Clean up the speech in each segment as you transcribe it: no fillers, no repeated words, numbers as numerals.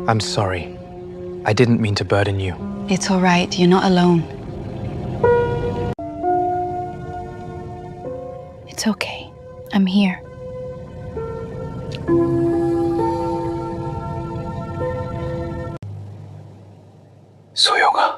I'm sorry. I didn't mean to burden you. It's all right, you're not alone. It's okay. I'm here. 소영아.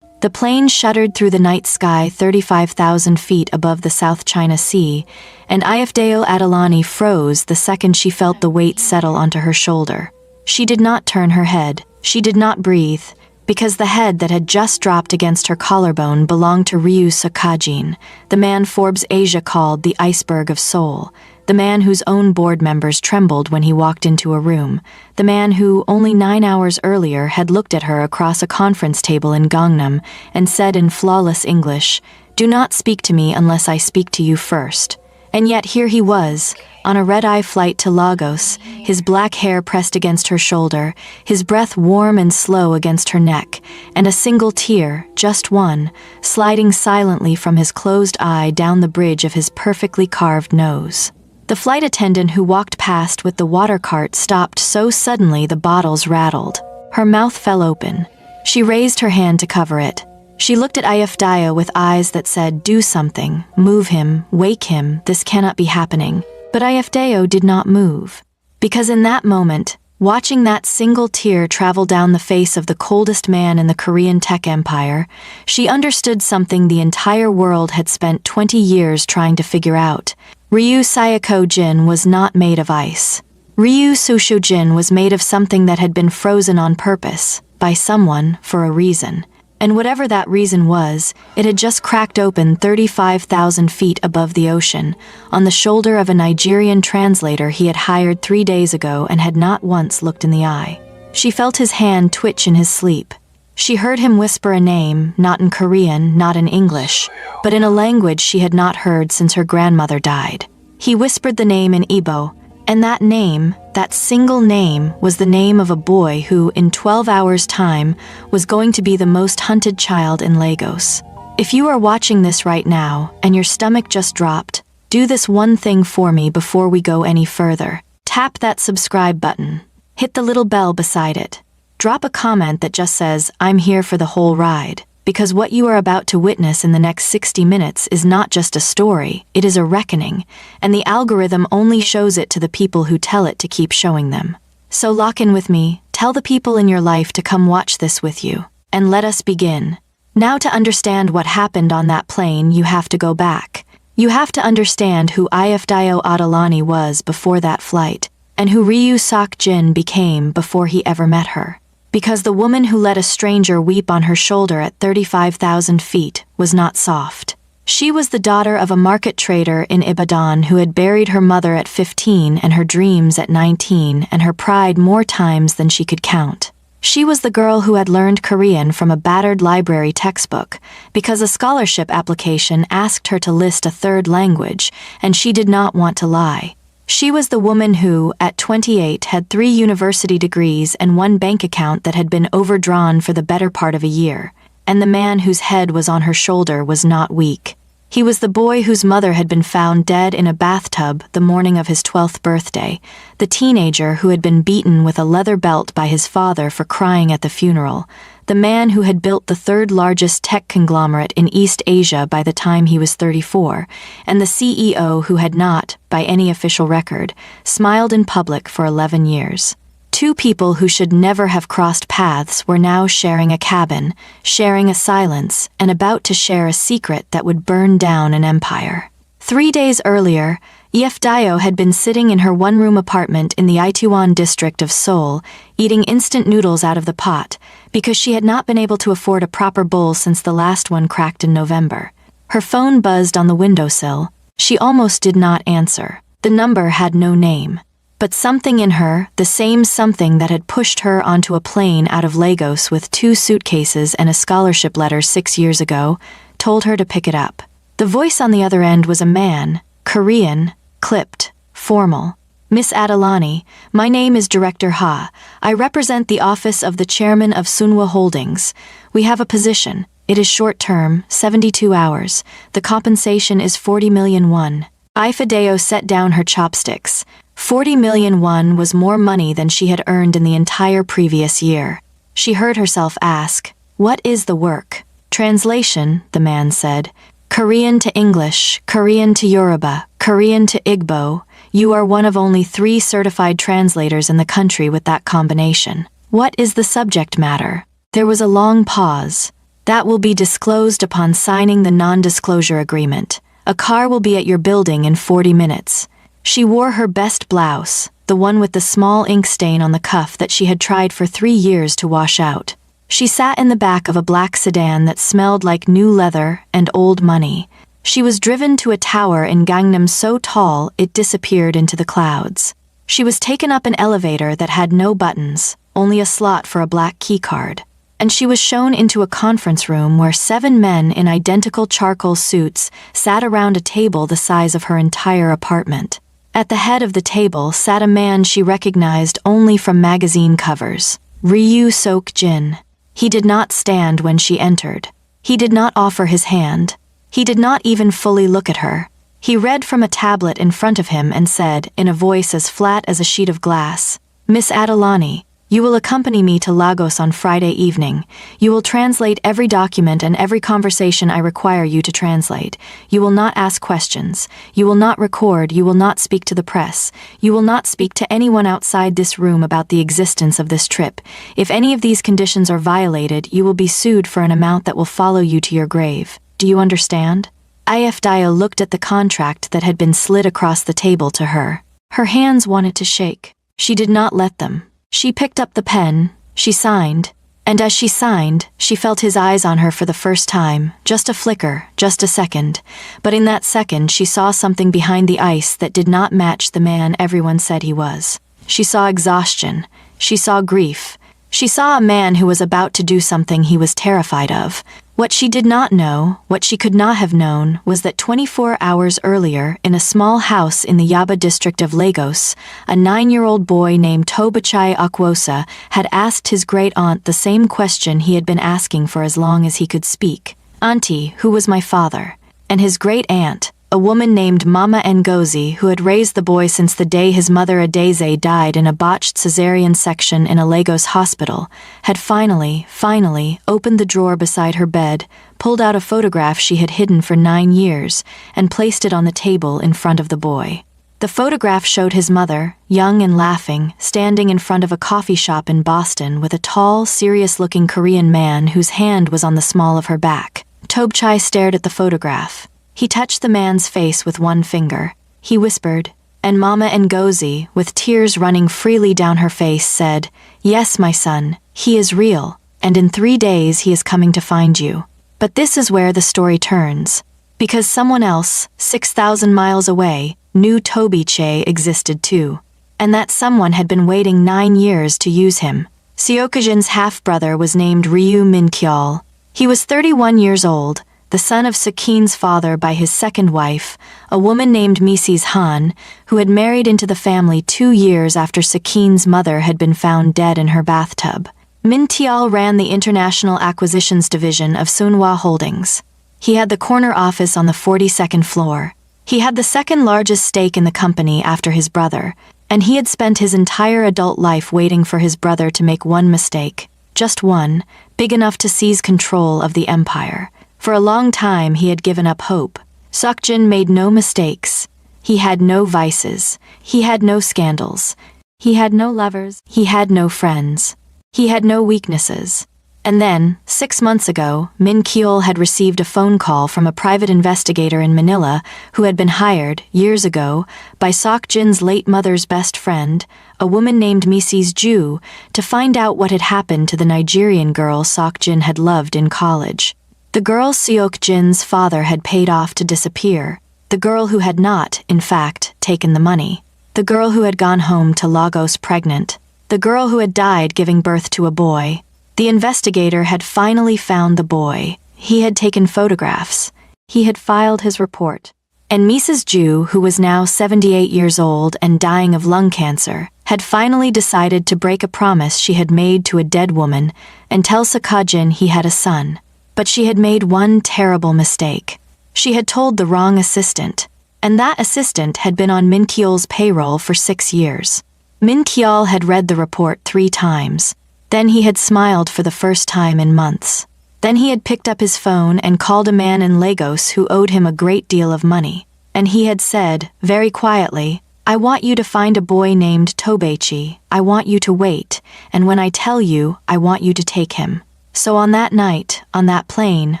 The plane shuddered through the night sky 35,000 feet above the South China Sea, and Ifdao Adelani froze the second she felt the weight settle onto her shoulder. She did not turn her head. She did not breathe, because the head that had just dropped against her collarbone belonged to Ryu Sakajin, the man Forbes Asia called the iceberg of Seoul, the man whose own board members trembled when he walked into a room, the man who, only 9 hours earlier, had looked at her across a conference table in Gangnam and said in flawless English, "Do not speak to me unless I speak to you first." And yet here he was, on a red-eye flight to Lagos, his black hair pressed against her shoulder, his breath warm and slow against her neck, and a single tear, just one, sliding silently from his closed eye down the bridge of his perfectly carved nose. The flight attendant who walked past with the water cart stopped so suddenly the bottles rattled. Her mouth fell open. She raised her hand to cover it. She looked at Ifdao with eyes that said, "Do something, move him, wake him, this cannot be happening." But Ifdao did not move. Because in that moment, watching that single tear travel down the face of the coldest man in the Korean tech empire, she understood something the entire world had spent 20 years trying to figure out. Ryu Sayako-jin was not made of ice. Ryu Susho-jin was made of something that had been frozen on purpose, by someone, for a reason. And whatever that reason was, it had just cracked open 35,000 feet above the ocean, on the shoulder of a Nigerian translator he had hired 3 days ago and had not once looked in the eye. She felt his hand twitch in his sleep. She heard him whisper a name, not in Korean, not in English, but in a language she had not heard since her grandmother died. He whispered the name in Igbo, and that name, that single name, was the name of a boy who, in 12 hours' time, was going to be the most hunted child in Lagos. If you are watching this right now, and your stomach just dropped, do this one thing for me before we go any further. Tap that subscribe button. Hit the little bell beside it. Drop a comment that just says, "I'm here for the whole ride," because what you are about to witness in the next 60 minutes is not just a story, it is a reckoning, and the algorithm only shows it to the people who tell it to keep showing them. So lock in with me, tell the people in your life to come watch this with you, and let us begin. Now, to understand what happened on that plane, you have to go back. You have to understand who Ifdao Adelani was before that flight, and who Ryu Sak-jin became before he ever met her. Because the woman who let a stranger weep on her shoulder at 35,000 feet was not soft. She was the daughter of a market trader in Ibadan who had buried her mother at 15 and her dreams at 19 and her pride more times than she could count. She was the girl who had learned Korean from a battered library textbook because a scholarship application asked her to list a third language, and she did not want to lie. She was the woman who, at 28, had 3 university degrees and 1 bank account that had been overdrawn for the better part of a year, and the man whose head was on her shoulder was not weak. He was the boy whose mother had been found dead in a bathtub the morning of his 12th birthday, the teenager who had been beaten with a leather belt by his father for crying at the funeral, the man who had built the 3rd largest tech conglomerate in East Asia by the time he was 34, and the CEO who had not, by any official record, smiled in public for 11 years. 2 people who should never have crossed paths were now sharing a cabin, sharing a silence, and about to share a secret that would burn down an empire. 3 days earlier, Ifdao had been sitting in her one-room apartment in the Itaewon district of Seoul, eating instant noodles out of the pot, because she had not been able to afford a proper bowl since the last one cracked in November. Her phone buzzed on the windowsill. She almost did not answer. The number had no name. But something in her, the same something that had pushed her onto a plane out of Lagos with 2 suitcases and a scholarship letter 6 years ago, told her to pick it up. The voice on the other end was a man, Korean, clipped, formal. "Miss Adelani, my name is Director Ha. I represent the office of the chairman of Sunwa Holdings. We have a position. It is short-term, 72 hours. The compensation is 40 million won. Ifadeo set down her chopsticks. 40 million won was more money than she had earned in the entire previous year. She heard herself ask, "What is the work?" Translation, the man said. Korean to English, Korean to Yoruba, Korean to Igbo. You are one of only 3 certified translators in the country with that combination. What is the subject matter? There was a long pause. That will be disclosed upon signing the non-disclosure agreement. A car will be at your building in 40 minutes. She wore her best blouse, the one with the small ink stain on the cuff that she had tried for 3 years to wash out. She sat in the back of a black sedan that smelled like new leather and old money. She was driven to a tower in Gangnam so tall it disappeared into the clouds. She was taken up an elevator that had no buttons, only a slot for a black keycard. And she was shown into a conference room where 7 men in identical charcoal suits sat around a table the size of her entire apartment. At the head of the table sat a man she recognized only from magazine covers, Ryu Sok-jin. He did not stand when she entered. He did not offer his hand. He did not even fully look at her. He read from a tablet in front of him and said, in a voice as flat as a sheet of glass, "Miss Adelani, you will accompany me to Lagos on Friday evening. You will translate every document and every conversation I require you to translate. You will not ask questions. You will not record. You will not speak to the press. You will not speak to anyone outside this room about the existence of this trip. If any of these conditions are violated, you will be sued for an amount that will follow you to your grave. Do you understand?" Ifadeo looked at the contract that had been slid across the table to her. Her hands wanted to shake. She did not let them. She picked up the pen, she signed, and as she signed, she felt his eyes on her for the first time, just a flicker, just a second. But in that second, she saw something behind the ice that did not match the man everyone said he was. She saw exhaustion. She saw grief. She saw a man who was about to do something he was terrified of. What she did not know, what she could not have known, was that 24 hours earlier, in a small house in the Yaba district of Lagos, a 9-year-old boy named Tobachai Akwosa had asked his great-aunt the same question he had been asking for as long as he could speak. "Auntie, who was my father?" And his great-aunt, a woman named Mama Ngozi, who had raised the boy since the day his mother Adeze died in a botched cesarean section in a Lagos hospital, had finally opened the drawer beside her bed, pulled out a photograph she had hidden for 9 years, and placed it on the table in front of the boy. The photograph showed his mother, young and laughing, standing in front of a coffee shop in Boston with a tall, serious-looking Korean man whose hand was on the small of her back. Tobchai stared at the photograph. He touched the man's face with one finger. He whispered, and Mama Ngozi, with tears running freely down her face, said, "Yes, my son, he is real, and in 3 days he is coming to find you." But this is where the story turns. Because someone else, 6,000 miles away, knew Tobiche existed too. And that someone had been waiting 9 years to use him. Seokajin's half-brother was named Ryu Min-kyeol. He was 31 years old, the son of Seokjin's father by his second wife, a woman named Mrs. Han, who had married into the family 2 years after Seokjin's mother had been found dead in her bathtub. Min-kyeol ran the International Acquisitions Division of Sunhwa Holdings. He had the corner office on the 42nd floor. He had the second largest stake in the company after his brother, and he had spent his entire adult life waiting for his brother to make one mistake, just one, big enough to seize control of the empire. For a long time he had given up hope. Seokjin made no mistakes. He had no vices. He had no scandals. He had no lovers. He had no friends. He had no weaknesses. And then, 6 months ago, Min-kyeol had received a phone call from a private investigator in Manila who had been hired, years ago, by Seokjin's late mother's best friend, a woman named Mrs. Ju, to find out what had happened to the Nigerian girl Seokjin had loved in college. The girl Seokjin's father had paid off to disappear. The girl who had not, in fact, taken the money. The girl who had gone home to Lagos pregnant. The girl who had died giving birth to a boy. The investigator had finally found the boy. He had taken photographs. He had filed his report. And Mrs. Ju, who was now 78 years old and dying of lung cancer, had finally decided to break a promise she had made to a dead woman and tell Seokjin he had a son. But she had made one terrible mistake. She had told the wrong assistant, and that assistant had been on Min Kyol's payroll for 6 years. Min Kyol had read the report 3 times. Then he had smiled for the first time in months. Then he had picked up his phone and called a man in Lagos who owed him a great deal of money. And he had said, very quietly, "I want you to find a boy named Tobechi. I want you to wait, and when I tell you, I want you to take him." So on that night, on that plane,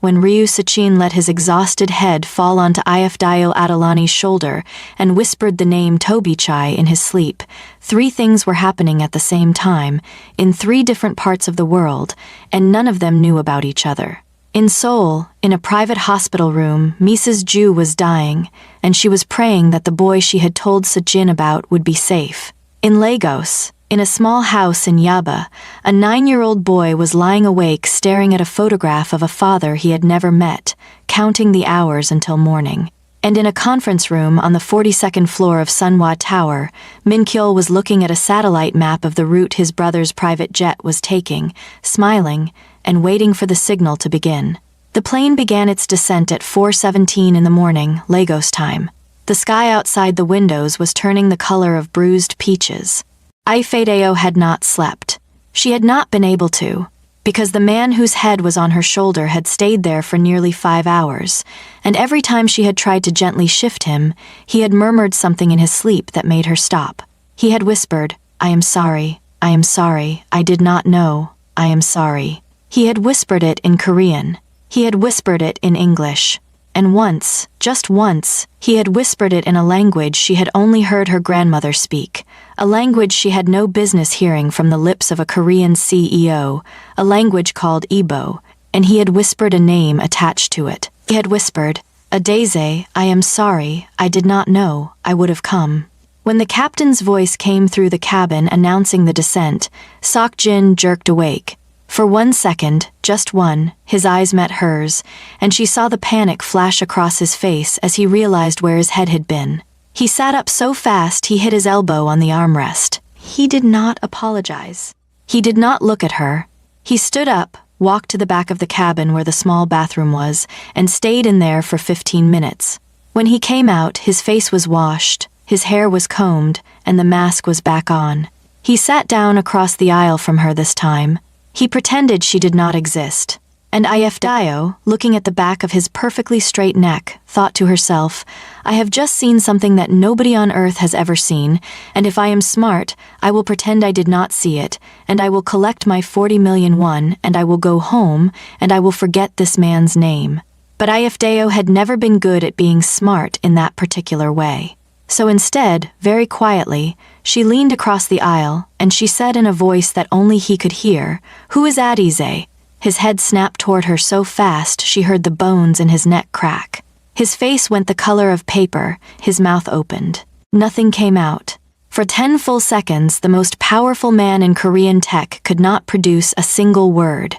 when Ryu Sachin let his exhausted head fall onto Ifdayo Adelani's shoulder and whispered the name Tobichai in his sleep, 3 things were happening at the same time, in 3 different parts of the world, and none of them knew about each other. In Seoul, in a private hospital room, Mrs. Ju was dying, and she was praying that the boy she had told Sejin about would be safe. In Lagos, in a small house in Yaba, a 9-year-old boy was lying awake staring at a photograph of a father he had never met, counting the hours until morning. And in a conference room on the 42nd floor of Sunhwa Tower, Min Kyol was looking at a satellite map of the route his brother's private jet was taking, smiling, and waiting for the signal to begin. The plane began its descent at 4:17 in the morning, Lagos time. The sky outside the windows was turning the color of bruised peaches. Ifedeo had not slept. She had not been able to, because the man whose head was on her shoulder had stayed there for nearly 5 hours, and every time she had tried to gently shift him, he had murmured something in his sleep that made her stop. He had whispered, "I am sorry, I am sorry, I did not know, I am sorry." He had whispered it in Korean. He had whispered it in English. And once, just once, he had whispered it in a language she had only heard her grandmother speak, a language she had no business hearing from the lips of a Korean CEO, a language called Igbo, and he had whispered a name attached to it. He had whispered, "Adeze, I am sorry, I did not know, I would have come." When the captain's voice came through the cabin announcing the descent, Sok-jin jerked awake. For 1 second, just one, his eyes met hers, and she saw the panic flash across his face as he realized where his head had been. He sat up so fast he hit his elbow on the armrest. He did not apologize. He did not look at her. He stood up, walked to the back of the cabin where the small bathroom was, and stayed in there for 15 minutes. When he came out, his face was washed, his hair was combed, and the mask was back on. He sat down across the aisle from her this time. He pretended she did not exist. And Ifdayo, looking at the back of his perfectly straight neck, thought to herself, "I have just seen something that nobody on earth has ever seen, and if I am smart, I will pretend I did not see it, and I will collect my 40 million won, and I will go home, and I will forget this man's name." But Ifdayo had never been good at being smart in that particular way. So instead, very quietly, she leaned across the aisle, and she said in a voice that only he could hear, "Who is Adize?" His head snapped toward her so fast she heard the bones in his neck crack. His face went the color of paper, his mouth opened. Nothing came out. For 10 full seconds, the most powerful man in Korean tech could not produce a single word.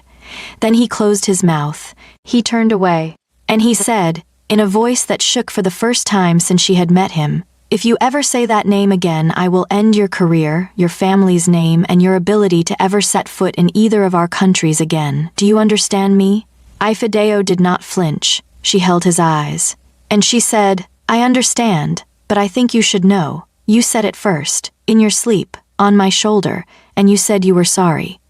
Then he closed his mouth. He turned away, and he said, in a voice that shook for the first time since she had met him, "If you ever say that name again, I will end your career, your family's name, and your ability to ever set foot in either of our countries again. Do you understand me?" Ifedeo did not flinch. She held his eyes. And she said, "I understand, but I think you should know. You said it first, in your sleep, on my shoulder, and you said you were sorry."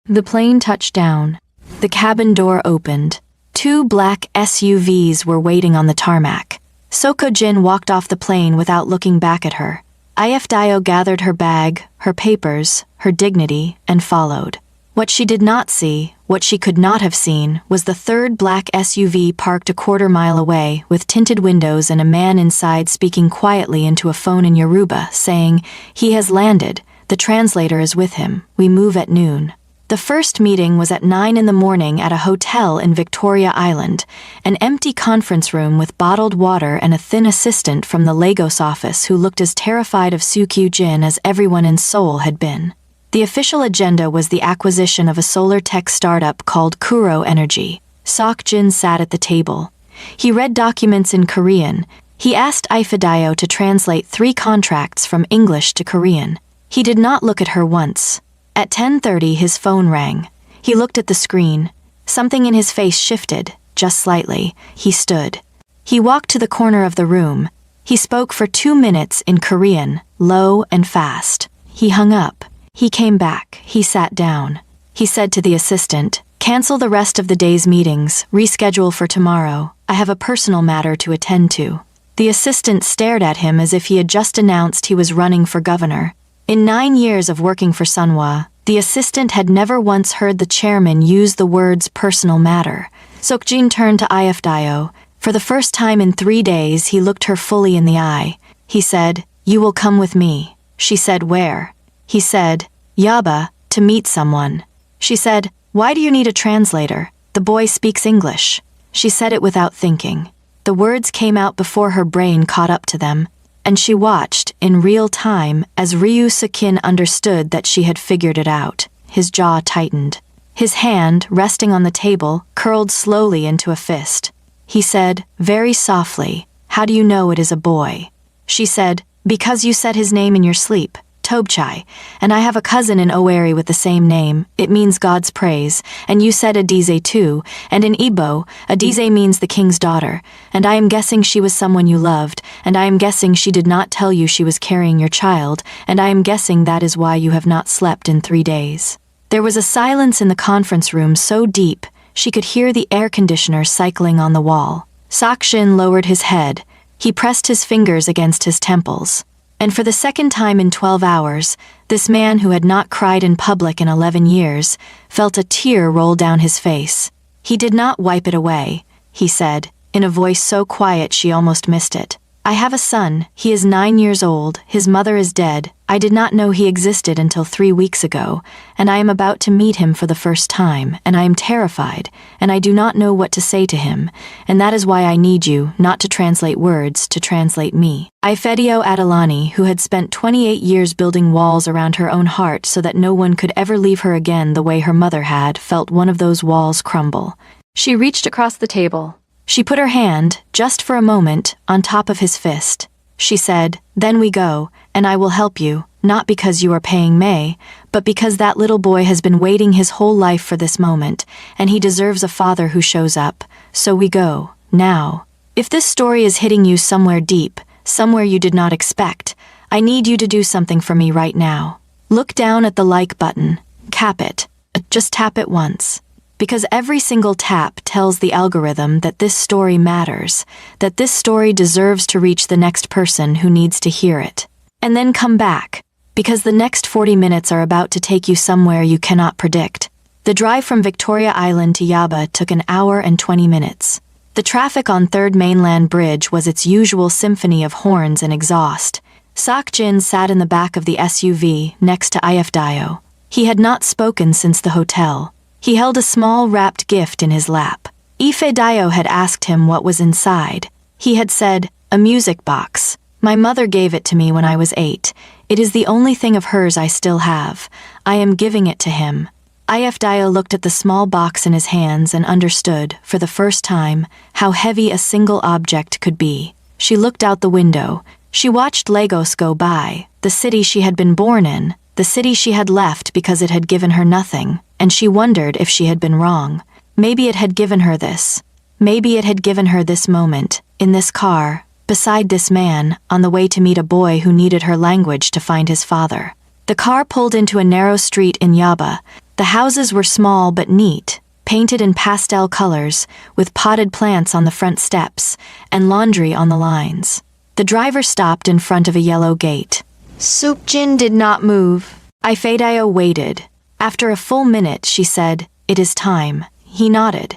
The plane touched down. The cabin door opened. 2 black SUVs were waiting on the tarmac. Soko-jin walked off the plane without looking back at her. Ifdayo gathered her bag, her papers, her dignity, and followed. What she did not see, what she could not have seen, was the 3rd black SUV parked a quarter-mile away, with tinted windows and a man inside speaking quietly into a phone in Yoruba, saying, "He has landed. The translator is with him. We move at noon." The first meeting was at 9 in the morning at a hotel in Victoria Island, an empty conference room with bottled water and a thin assistant from the Lagos office who looked as terrified of Soo-kyu-jin as everyone in Seoul had been. The official agenda was the acquisition of a solar tech startup called Kuro Energy. Sok-jin sat at the table. He read documents in Korean. He asked Ifedeo to translate 3 contracts from English to Korean. He did not look at her once. At 10:30 his phone rang. He looked at the screen. Something in his face shifted, just slightly. He stood. He walked to the corner of the room. He spoke for 2 minutes in Korean, low and fast. He hung up. He came back. He sat down. He said to the assistant, "Cancel the rest of the day's meetings, reschedule for tomorrow. I have a personal matter to attend to." The assistant stared at him as if he had just announced he was running for governor. In 9 years of working for Sunhwa, the assistant had never once heard the chairman use the words personal matter. Seokjin turned to Ifdayo. For the first time in 3 days, he looked her fully in the eye. He said, "You will come with me." She said, "Where?" He said, "Yaba, to meet someone." She said, "Why do you need a translator? The boy speaks English." She said it without thinking. The words came out before her brain caught up to them, and she watched, in real time, as Ryu Seokjin understood that she had figured it out. His jaw tightened. His hand, resting on the table, curled slowly into a fist. He said, very softly, "How do you know it is a boy?" She said, "Because you said his name in your sleep, Tobchai, and I have a cousin in Owerri with the same name. It means God's praise, and you said Adize too, and in Igbo, Adize means the king's daughter, and I am guessing she was someone you loved, and I am guessing she did not tell you she was carrying your child, and I am guessing that is why you have not slept in 3 days." There was a silence in the conference room so deep, she could hear the air conditioner cycling on the wall. Seokjin lowered his head. He pressed his fingers against his temples. And for the second time in 12 hours, this man who had not cried in public in 11 years felt a tear roll down his face. He did not wipe it away. He said, in a voice so quiet she almost missed it, "I have a son. He is 9 years old. His mother is dead. I did not know he existed until 3 weeks ago, and I am about to meet him for the first time, and I am terrified, and I do not know what to say to him, and that is why I need you, not to translate words, to translate me." Ifedio Adelani, who had spent 28 years building walls around her own heart so that no one could ever leave her again the way her mother had, felt one of those walls crumble. She reached across the table. She put her hand, just for a moment, on top of his fist. She said, "Then we go, and I will help you, not because you are paying May, but because that little boy has been waiting his whole life for this moment, and he deserves a father who shows up. So we go, now. If this story is hitting you somewhere deep, somewhere you did not expect, I need you to do something for me right now. Look down at the like button. Cap it. Just tap it once. Because every single tap tells the algorithm that this story matters, that this story deserves to reach the next person who needs to hear it. And then come back, because the next 40 minutes are about to take you somewhere you cannot predict. The drive from Victoria Island to Yaba took 1 hour and 20 minutes. The traffic on 3rd Mainland Bridge was its usual symphony of horns and exhaust. Seokjin sat in the back of the SUV next to Ifdayo. He had not spoken since the hotel. He held a small wrapped gift in his lap. Ifedayo had asked him what was inside. He had said, "A music box. My mother gave it to me when I was 8. It is the only thing of hers I still have. I am giving it to him." Ifedayo looked at the small box in his hands and understood, for the first time, how heavy a single object could be. She looked out the window. She watched Lagos go by, the city she had been born in, the city she had left because it had given her nothing, and she wondered if she had been wrong. Maybe it had given her this. Maybe it had given her this moment, in this car, beside this man, on the way to meet a boy who needed her language to find his father. The car pulled into a narrow street in Yaba. The houses were small but neat, painted in pastel colors, with potted plants on the front steps, and laundry on the lines. The driver stopped in front of a yellow gate. Seokjin did not move. Ifedayo waited. After a full minute, she said, "It is time." He nodded.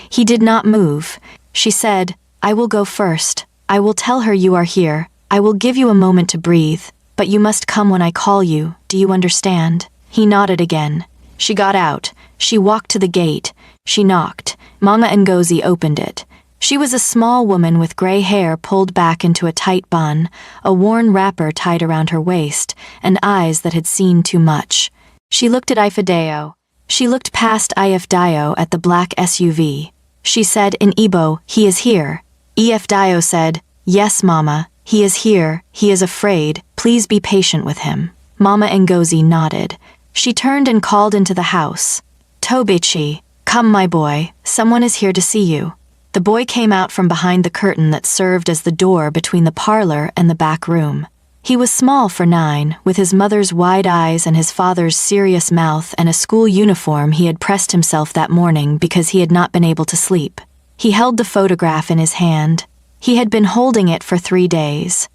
He did not move. She said, "I will go first. I will tell her you are here. I will give you a moment to breathe, but you must come when I call you. Do you understand?" He nodded again. She got out. She walked to the gate. She knocked. Mama Ngozi opened it. She was a small woman with gray hair pulled back into a tight bun, a worn wrapper tied around her waist, and eyes that had seen too much. She looked at Ifedayo. She looked past Ifedayo at the black SUV. She said in Igbo, "He is here." Ifedayo said, "Yes, Mama, he is here. He is afraid. Please be patient with him." Mama Ngozi nodded. She turned and called into the house. "Tobichi, Come, my boy, someone is here to see you. The boy came out from behind the curtain that served as the door between the parlor and the back room. He was small for 9, with his mother's wide eyes and his father's serious mouth and a school uniform he had pressed himself that morning because he had not been able to sleep. He held the photograph in his hand. He had been holding it for 3 days.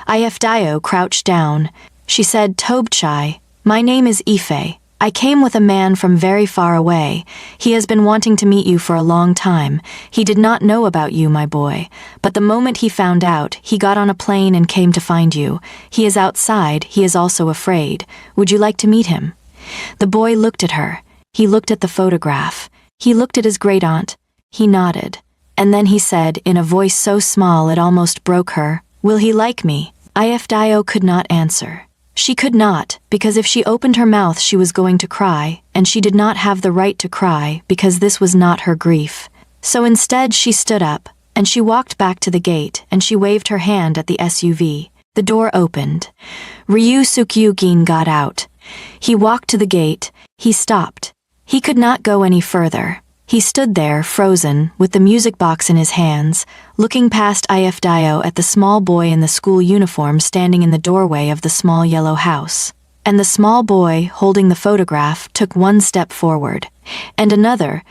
Ifdayo crouched down. She said, Tobchai, my name is Ife. I came with a man from very far away. He has been wanting to meet you for a long time. He did not know about you, my boy, but the moment he found out, he got on a plane and came to find you. He is outside. He is also afraid. Would you like to meet him? The boy looked at her. He looked at the photograph. He looked at his great-aunt. He nodded. And then he said, in a voice so small it almost broke her, Will he like me? Ifdayo could not answer. She could not, because if she opened her mouth she was going to cry, and she did not have the right to cry because this was not her grief. So instead she stood up, and she walked back to the gate, and she waved her hand at the SUV. The door opened. Ryu Sukyugin got out. He walked to the gate. He stopped. He could not go any further. He stood there, frozen, with the music box in his hands, looking past Ifdayo at the small boy in the school uniform standing in the doorway of the small yellow house. And the small boy, holding the photograph, took 1 step forward, and another,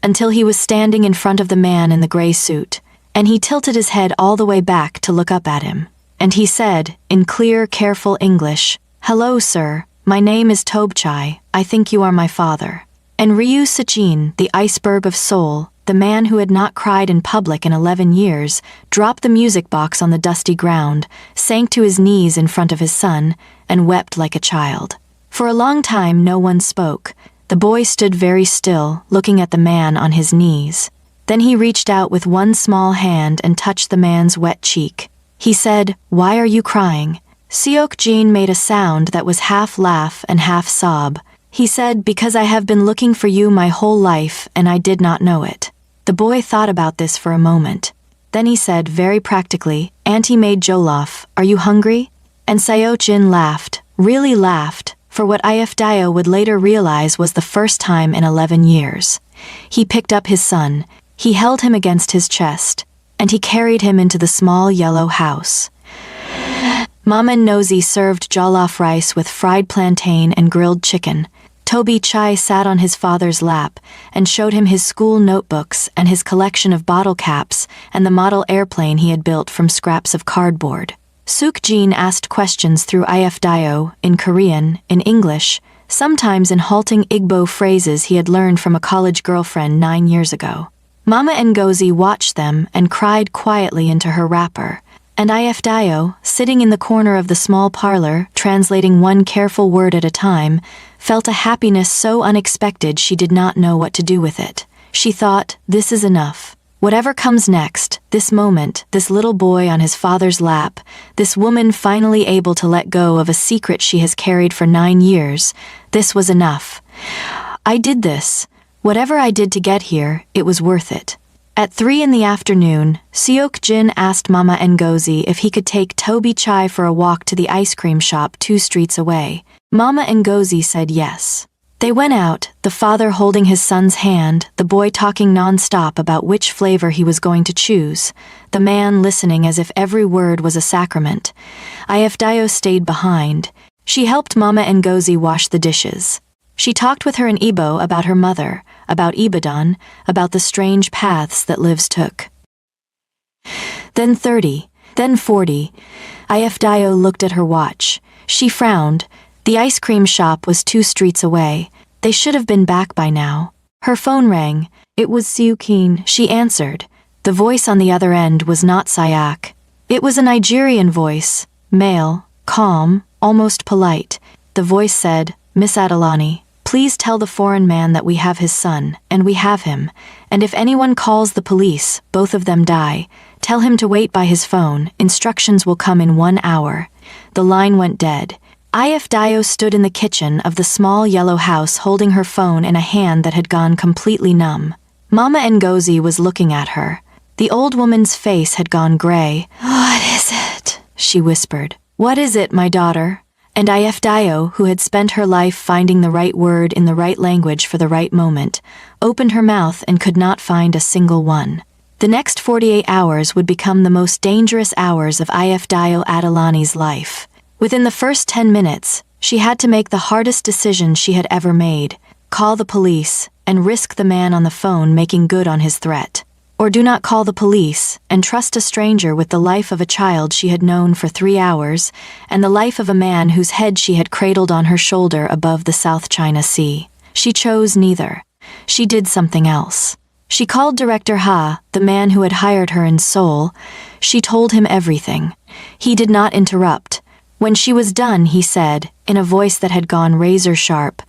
until he was standing in front of the man in the gray suit, and he tilted his head all the way back to look up at him. And he said, in clear, careful English, Hello, sir, my name is Tobchai, I think you are my father. And Ryu Sachin, the iceberg of soul, the man who had not cried in public in 11 years, dropped the music box on the dusty ground, sank to his knees in front of his son, and wept like a child. For a long time no one spoke. The boy stood very still, looking at the man on his knees. Then he reached out with one small hand and touched the man's wet cheek. He said, Why are you crying? Seok-jin made a sound that was half laugh and half sob. He said, Because I have been looking for you my whole life, and I did not know it. The boy thought about this for a moment. Then he said, very practically, Auntie made jollof, are you hungry? And Seok-jin laughed, really laughed, for what Ifdayo would later realize was the first time in 11 years. He picked up his son, he held him against his chest, and he carried him into the small yellow house. Mama Nosy served jollof rice with fried plantain and grilled chicken. Toby Chai sat on his father's lap and showed him his school notebooks and his collection of bottle caps and the model airplane he had built from scraps of cardboard. Suk-jin asked questions through Ifdayo, in Korean, in English, sometimes in halting Igbo phrases he had learned from a college girlfriend 9 years ago. Mama Ngozi watched them and cried quietly into her wrapper. And Ifdayo, sitting in the corner of the small parlor, translating one careful word at a time, felt a happiness so unexpected she did not know what to do with it. She thought, this is enough. Whatever comes next, this moment, this little boy on his father's lap, this woman finally able to let go of a secret she has carried for 9 years, this was enough. I did this. Whatever I did to get here, it was worth it. At 3 in the afternoon, Seok-jin asked Mama Ngozi if he could take Toby Chai for a walk to the ice cream shop 2 streets away. Mama Ngozi said yes. They went out, the father holding his son's hand, the boy talking non-stop about which flavor he was going to choose, the man listening as if every word was a sacrament. Ifdayo stayed behind. She helped Mama Ngozi wash the dishes. She talked with her in Igbo about her mother, about Ibadan, about the strange paths that lives took. Then 30, then 40. Ifdayo looked at her watch. She frowned. The ice cream shop was 2 streets away. They should have been back by now. Her phone rang. It was Seok-jin. She answered. The voice on the other end was not Sayak. It was a Nigerian voice, male, calm, almost polite. The voice said, Miss Adelani, please tell the foreign man that we have his son, and we have him, and if anyone calls the police, both of them die. Tell him to wait by his phone, instructions will come in 1 hour. The line went dead. Ifdayo stood in the kitchen of the small yellow house holding her phone in a hand that had gone completely numb. Mama Ngozi was looking at her. The old woman's face had gone gray. What is it? She whispered. What is it, my daughter? And Dio, who had spent her life finding the right word in the right language for the right moment, opened her mouth and could not find a single one. The next 48 hours would become the most dangerous hours of Dio Adelani's life. Within the first 10 minutes, she had to make the hardest decision she had ever made: call the police and risk the man on the phone making good on his threat. Or do not call the police and trust a stranger with the life of a child she had known for 3 hours and the life of a man whose head she had cradled on her shoulder above the South China Sea. She chose neither. She did something else. She called Director Ha, the man who had hired her in Seoul. She told him everything. He did not interrupt. When she was done, he said, in a voice that had gone razor sharp,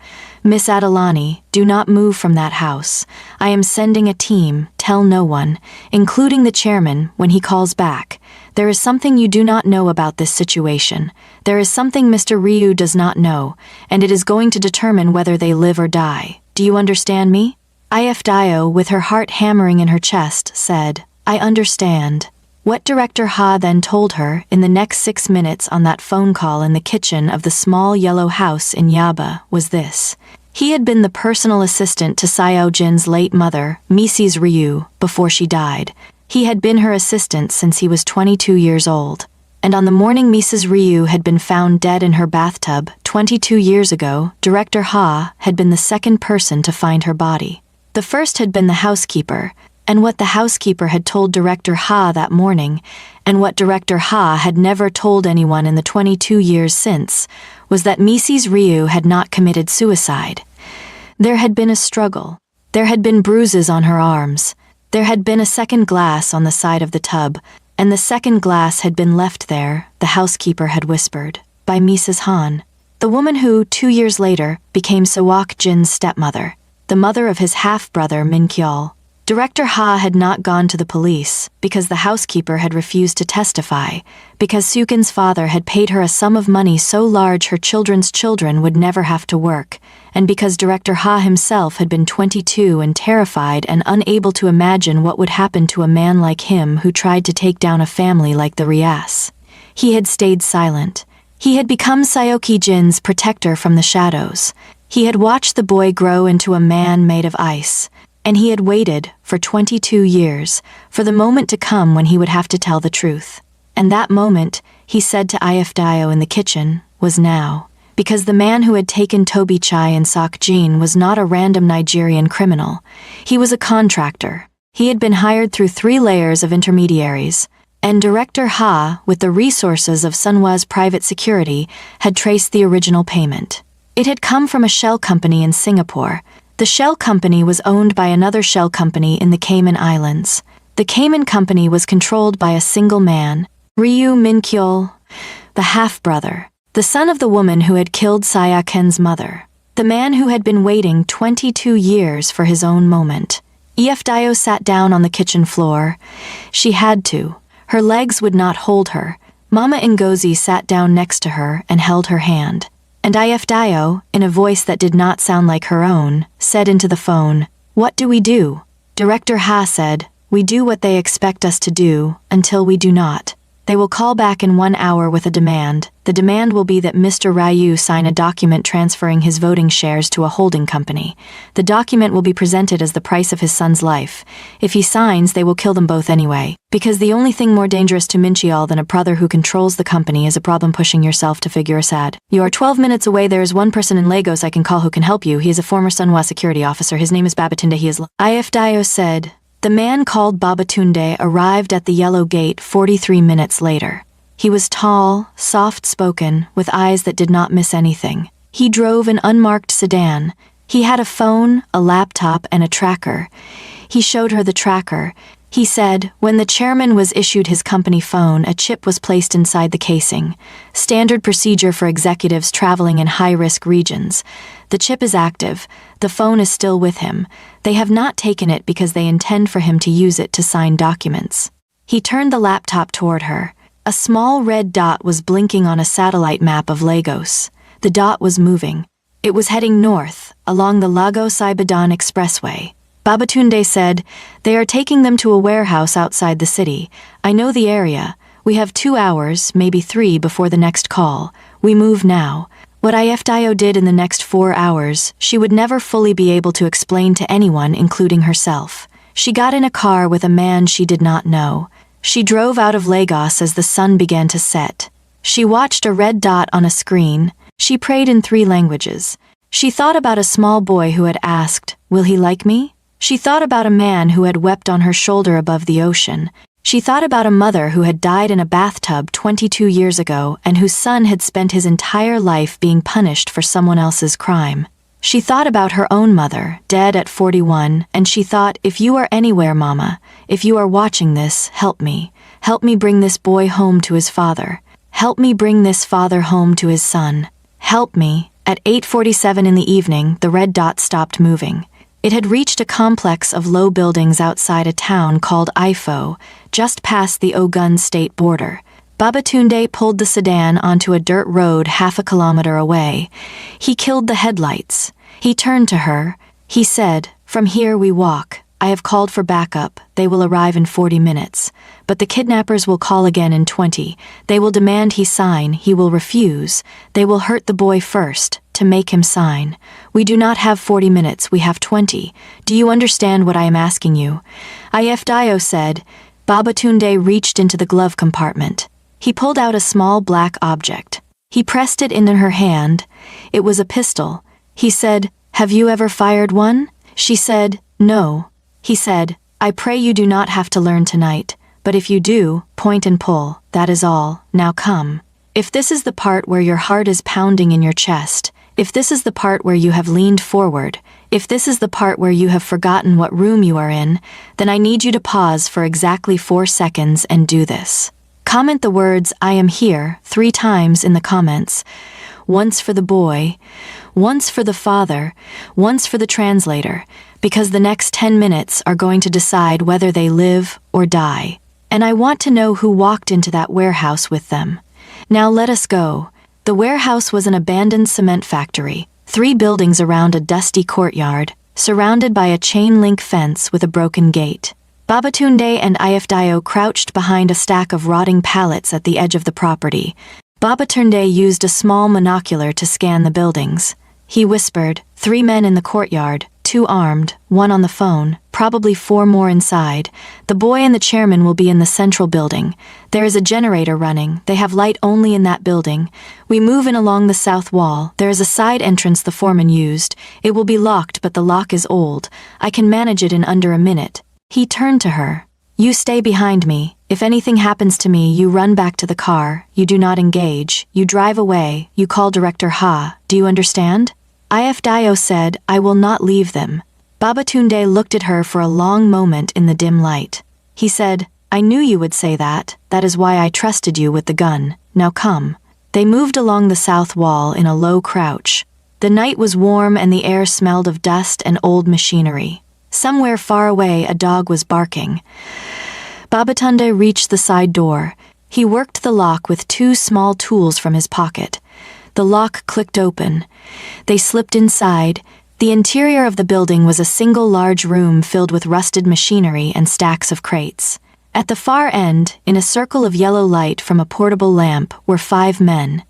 "Miss Adelani, do not move from that house. I am sending a team. Tell no one, including the chairman, when he calls back. There is something you do not know about this situation. There is something Mr. Ryu does not know, and it is going to determine whether they live or die. Do you understand me?" Dio, with her heart hammering in her chest, said, "I understand." What Director Ha then told her in the next 6 minutes on that phone call in the kitchen of the small yellow house in Yaba was this. He had been the personal assistant to Xiao Jin's late mother, Mrs. Ryu, before she died. He had been her assistant since he was 22 years old. And on the morning Mrs. Ryu had been found dead in her bathtub 22 years ago, Director Ha had been the second person to find her body. The first had been the housekeeper, and what the housekeeper had told Director Ha that morning, and what Director Ha had never told anyone in the 22 years since, was that Mrs. Ryu had not committed suicide. There had been a struggle. There had been bruises on her arms. There had been a second glass on the side of the tub, and the second glass had been left there, the housekeeper had whispered, by Mrs. Han, the woman who, 2 years later, became Sewak Jin's stepmother, the mother of his half-brother Min Kyeol. Director Ha had not gone to the police because the housekeeper had refused to testify, because Sukin's father had paid her a sum of money so large her children's children would never have to work, and because Director Ha himself had been 22 and terrified and unable to imagine what would happen to a man like him who tried to take down a family like the Rias. He had stayed silent. He had become Saoki Jin's protector from the shadows. He had watched the boy grow into a man made of ice. And he had waited, for 22 years, for the moment to come when he would have to tell the truth. And that moment, he said to Dio in the kitchen, was now. Because the man who had taken Toby Chai and Sok Jin was not a random Nigerian criminal. He was a contractor. He had been hired through 3 layers of intermediaries. And Director Ha, with the resources of Sunhwa's private security, had traced the original payment. It had come from a shell company in Singapore. The shell company was owned by another shell company in the Cayman Islands. The Cayman company was controlled by a single man, Ryu Min Kyeol, the half-brother, the son of the woman who had killed Sayaken's mother, the man who had been waiting 22 years for his own moment. Dio sat down on the kitchen floor. She had to. Her legs would not hold her. Mama Ngozi sat down next to her and held her hand. And Dio, in a voice that did not sound like her own, said into the phone, "What do we do?" Director Ha said, "We do what they expect us to do, until we do not. They will call back in 1 hour with a demand. The demand will be that Mr. Ryu sign a document transferring his voting shares to a holding company. The document will be presented as the price of his son's life. If he signs, they will kill them both anyway. Because the only thing more dangerous to Min Kyeol than a brother who controls the company is a problem pushing yourself to figure a sad. You are 12 minutes away. There is one person in Lagos I can call who can help you. He is a former Sunhwa security officer. His name is Babatunde. He is..." Dio said. The man called Babatunde arrived at the yellow gate 43 minutes later. He was tall, soft-spoken, with eyes that did not miss anything. He drove an unmarked sedan. He had a phone, a laptop, and a tracker. He showed her the tracker. He said, when the chairman was issued his company phone, a chip was placed inside the casing. Standard procedure for executives traveling in high-risk regions. The chip is active. The phone is still with him. They have not taken it because they intend for him to use it to sign documents. He turned the laptop toward her. A small red dot was blinking on a satellite map of Lagos. The dot was moving. It was heading north, along the Lagos-Ibadan Expressway. Babatunde said, "They are taking them to a warehouse outside the city. I know the area. We have 2 hours, maybe 3, before the next call. We move now. What IFDIO did in the next 4 hours, she would never fully be able to explain to anyone, including herself. She got in a car with a man she did not know. She drove out of Lagos as the sun began to set. She watched a red dot on a screen. She prayed in 3 languages. She thought about a small boy who had asked, "Will he like me?" She thought about a man who had wept on her shoulder above the ocean. She thought about a mother who had died in a bathtub 22 years ago and whose son had spent his entire life being punished for someone else's crime. She thought about her own mother, dead at 41, and she thought, if you are anywhere, Mama, if you are watching this, help me. Help me bring this boy home to his father. Help me bring this father home to his son. Help me. At 8:47 in the evening, the red dot stopped moving. It had reached a complex of low buildings outside a town called Ifo, just past the Ogun state border. Babatunde pulled the sedan onto a dirt road half a kilometer away. He killed the headlights. He turned to her. He said, "From here we walk. I have called for backup. They will arrive in 40 minutes. But the kidnappers will call again in 20. They will demand he sign. He will refuse. They will hurt the boy first, to make him sign. We do not have 40 minutes, we have 20. Do you understand what I am asking you?" IFDIO said. Babatunde reached into the glove compartment. He pulled out a small black object. He pressed it into her hand. It was a pistol. He said, "Have you ever fired one?" She said, "No." He said, "I pray you do not have to learn tonight, but if you do, point and pull, that is all, now come. If this is the part where your heart is pounding in your chest, if this is the part where you have leaned forward, if this is the part where you have forgotten what room you are in, then I need you to pause for exactly 4 seconds and do this. Comment the words, 'I am here,' 3 times in the comments. Once for the boy, once for the father, once for the translator, because the next 10 minutes are going to decide whether they live or die. And I want to know who walked into that warehouse with them. Now let us go." The warehouse was an abandoned cement factory, 3 buildings around a dusty courtyard, surrounded by a chain-link fence with a broken gate. Babatunde and IFDIO crouched behind a stack of rotting pallets at the edge of the property. Babatunde used a small monocular to scan the buildings. He whispered, 3 men in the courtyard, 2 armed, 1 on the phone, probably 4 more inside. The boy and the chairman will be in the central building. There is a generator running. They have light only in that building. We move in along the south wall. There is a side entrance the foreman used. It will be locked, but the lock is old. I can manage it in under a minute." He turned to her. "You stay behind me. If anything happens to me, you run back to the car. You do not engage. You drive away. You call Director Ha. Do you understand?" IFDIO said, "I will not leave them." Babatunde looked at her for a long moment in the dim light. He said, "I knew you would say that. That is why I trusted you with the gun. Now come." They moved along the south wall in a low crouch. The night was warm and the air smelled of dust and old machinery. Somewhere far away, a dog was barking. Babatunde reached the side door. He worked the lock with 2 small tools from his pocket. The lock clicked open. They slipped inside. The interior of the building was a single large room filled with rusted machinery and stacks of crates. At the far end, in a circle of yellow light from a portable lamp, were 5 men.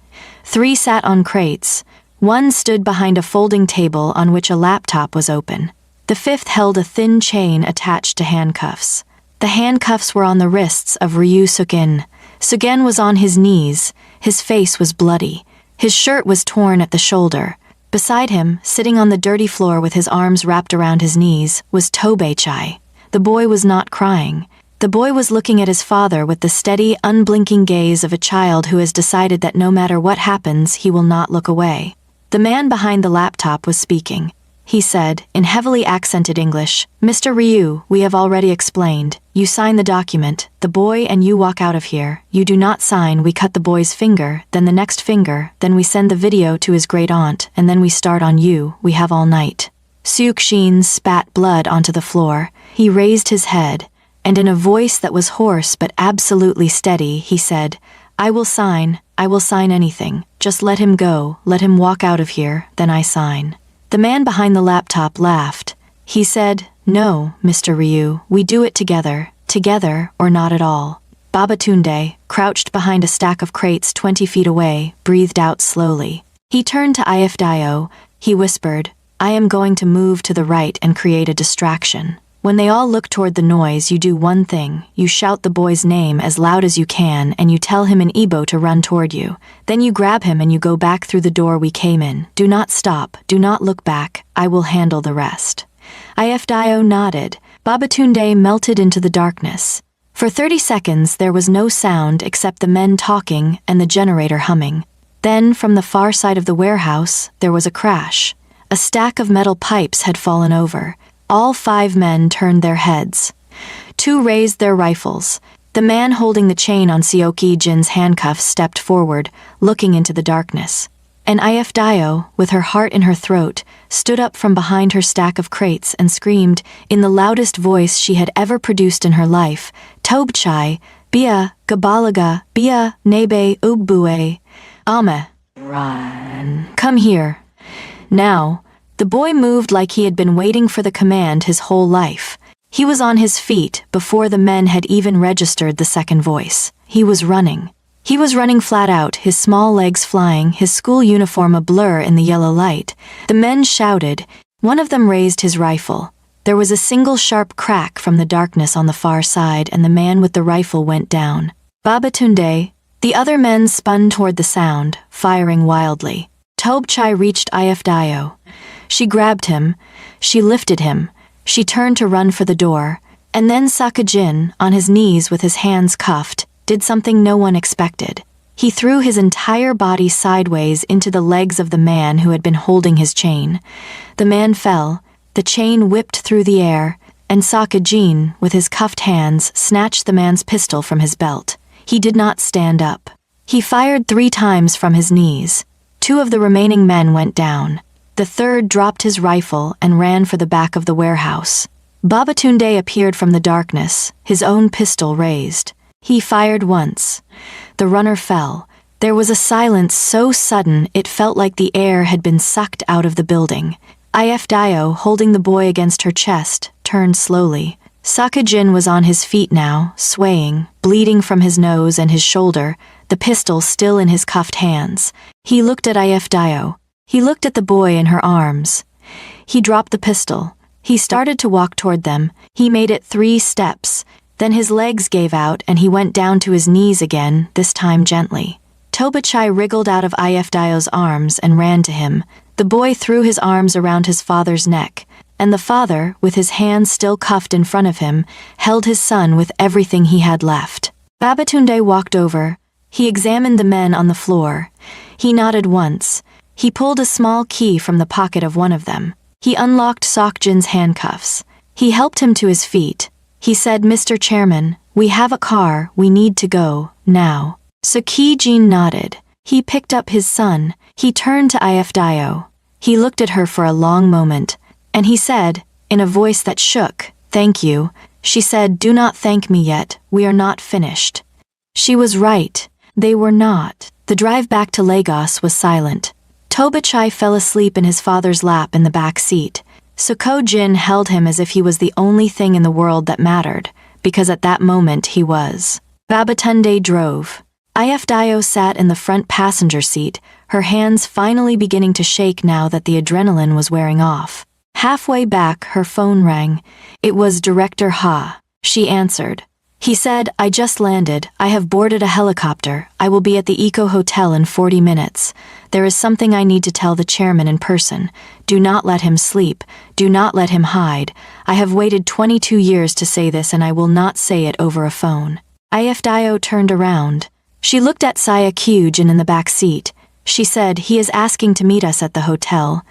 3 sat on crates. 1 stood behind a folding table on which a laptop was open. The 5th held a thin chain attached to handcuffs. The handcuffs were on the wrists of Ryu Sugen. Sugen was on his knees. His face was bloody. His shirt was torn at the shoulder. Beside him, sitting on the dirty floor with his arms wrapped around his knees, was Tobei-chai. The boy was not crying. The boy was looking at his father with the steady, unblinking gaze of a child who has decided that no matter what happens, he will not look away. The man behind the laptop was speaking. He said, in heavily accented English, "Mr. Ryu, we have already explained. You sign the document, the boy and you walk out of here. You do not sign, we cut the boy's finger, then the next finger, then we send the video to his great-aunt, and then we start on you. We have all night." Sukshin spat blood onto the floor. He raised his head, and in a voice that was hoarse but absolutely steady, he said, I will sign anything. Just let him go, let him walk out of here, then I sign." The man behind the laptop laughed. He said, "No, Mr. Ryu, we do it together or not at all." Babatunde, crouched behind a stack of crates 20 feet away, breathed out slowly. He turned to Ifdio. He whispered, "I am going to move to the right and create a distraction. When they all look toward the noise, you do one thing. You shout the boy's name as loud as you can and you tell him in Igbo to run toward you. Then you grab him and you go back through the door we came in. Do not stop. Do not look back. I will handle the rest." Ifdio nodded. Babatunde melted into the darkness. For 30 seconds there was no sound except the men talking and the generator humming. Then, from the far side of the warehouse, there was a crash. A stack of metal pipes had fallen over. All 5 men turned their heads. 2 raised their rifles. The man holding the chain on Sioki Jin's handcuffs stepped forward, looking into the darkness. And Ifdio, with her heart in her throat, stood up from behind her stack of crates and screamed, in the loudest voice she had ever produced in her life, "Tobchai, Bia, Gabalaga, Bia, Nebe, Ubbue, Ame, run. Come here." Now, the boy moved like he had been waiting for the command his whole life. He was on his feet before the men had even registered the second voice. He was running. He was running flat out, his small legs flying, his school uniform a blur in the yellow light. The men shouted. One of them raised his rifle. There was a single sharp crack from the darkness on the far side, and the man with the rifle went down. Babatunde. The other men spun toward the sound, firing wildly. Tobchai reached Ifdio. She grabbed him. She lifted him. She turned to run for the door. And then Sakajin, on his knees with his hands cuffed, did something no one expected. He threw his entire body sideways into the legs of the man who had been holding his chain. The man fell, the chain whipped through the air, and Sakajin, with his cuffed hands, snatched the man's pistol from his belt. He did not stand up. He fired 3 times from his knees. 2 of the remaining men went down. The third dropped his rifle and ran for the back of the warehouse. Babatunde appeared from the darkness, his own pistol raised. He fired once. The runner fell. There was a silence so sudden it felt like the air had been sucked out of the building. Ifdio, holding the boy against her chest, turned slowly. Sakajin was on his feet now, swaying, bleeding from his nose and his shoulder, the pistol still in his cuffed hands. He looked at Ifdio. He looked at the boy in her arms. He dropped the pistol. He started to walk toward them. He made it 3 steps. Then his legs gave out and he went down to his knees again, this time gently. Tobachai wriggled out of Ifdio's arms and ran to him. The boy threw his arms around his father's neck, and the father, with his hands still cuffed in front of him, held his son with everything he had left. Babatunde walked over. He examined the men on the floor. He nodded once. He pulled a small key from the pocket of one of them. He unlocked Sakjin's handcuffs. He helped him to his feet. He said, "Mr. Chairman, we have a car, we need to go, now." Sakijin nodded. He picked up his son. He turned to Ifdio. He looked at her for a long moment, and he said, in a voice that shook, "Thank you." She said, "Do not thank me yet, we are not finished." She was right. They were not. The drive back to Lagos was silent. Tobachai fell asleep in his father's lap in the back seat. Sakojin held him as if he was the only thing in the world that mattered, because at that moment he was. Babatunde drove. Ifdio sat in the front passenger seat, her hands finally beginning to shake now that the adrenaline was wearing off. Halfway back, her phone rang. It was Director Ha. She answered. He said, "I just landed. I have boarded a helicopter. I will be at the Eco Hotel in 40 minutes. There is something I need to tell the chairman in person. Do not let him sleep. Do not let him hide. I have waited 22 years to say this and I will not say it over a phone." Ifdio turned around. She looked at Saya Kyujin in the back seat. She said, "He is asking to meet us at the hotel."